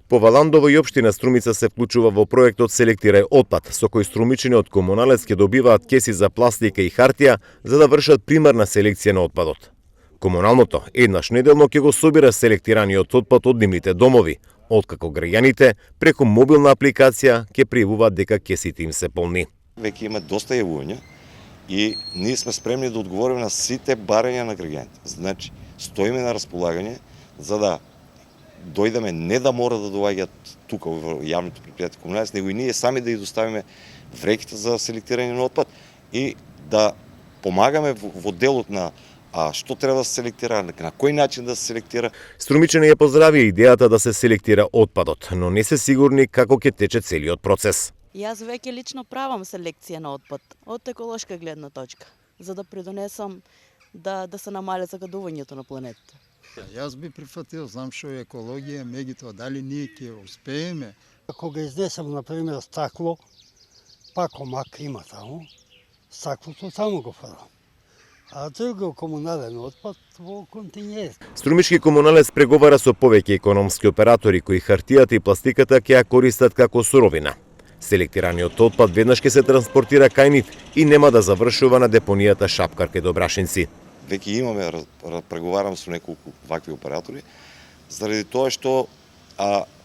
Поваландово и општина Струмица се вклучува во проектот Селектирај отпад, со кој струмичани од Комуналец ќе добиваат кеси за пластика и хартија за да вршат примарна селекција на отпадот. Комуналното еднаш неделно ќе го собира селектираниот отпад од нивните домови, откако граѓаните преку мобилна апликација ќе пријавуваат дека кесите им се полни. Веќе има доста јавувања и ние сме спремни да одговориме на сите барања на граѓаните. Значи, стоиме на располагање за да дојдеме не да мора да доаѓаат тука во јавното предпријатие Комуналец, него и ние сами да ја доставиме вреките за селектирање на отпад и да помагаме во делот на што треба да се селектира, на кој начин да се селектира. Струмичани ја поздравија идејата да се селектира отпадот, но не се сигурни како ќе тече целиот процес. Јас веќе лично правам селекција на отпад од еколошка гледна точка, за да придонесам да се намали загадувањето на планетата. Јас би прифатил, знам што е екологија, меѓутоа дали ние ќе успееме. Кога изнесам, например, стакло, пакомак има таму, стаклото таму го фрлам. А друго комунален отпад во континент. Струмички Комуналец преговара со повеќе економски оператори кои хартијата и пластиката ќе ја користат како суровина. Селектираниот отпад веднаш ќе се транспортира кај нив и нема да завршува на депонијата Шапкар кај Добрашинци. Веќе имаме, преговарам со неколку вакви оператори, заради тоа што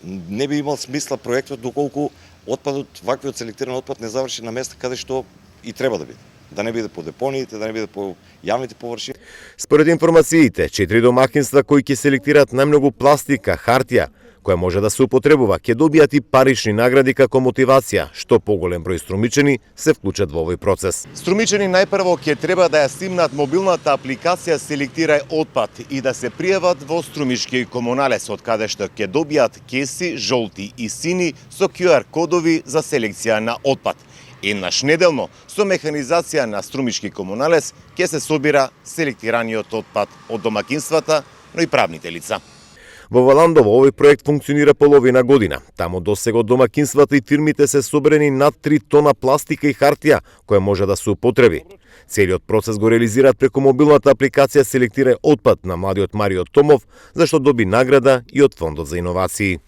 не би имал смисла проектот доколку отпадот, ваквиот селектиран отпад не заврши на места каде што и треба да биде. Да не биде по депониите, да не биде по јавните површини. Според информациите, 4 домакинства кои ќе селектираат најмногу пластика, хартија, која може да се употребува, ќе добијат и парични награди како мотивација, што поголем број струмичани се вклучат во овој процес. Струмичани најпрво ќе треба да ја снимнат мобилната апликација Селектирај отпад и да се пријават во Струмички Комуналец, од каде што ќе добијат кеси жолти и сини со QR кодови за селекција на отпад. Еднаш неделно, со механизација на Струмички Комуналец, ќе се собира селектираниот отпад од домакинствата, но и правните лица. Во Валандово овој проект функционира половина година. Таму досега од домакинствата и фирмите се собрани над 3 тона пластика и хартија, која може да се употреби. Целиот процес го реализираат преку мобилната апликација Селектирај отпад на младиот Марио Томов, зашто доби награда и од Фондот за иновации.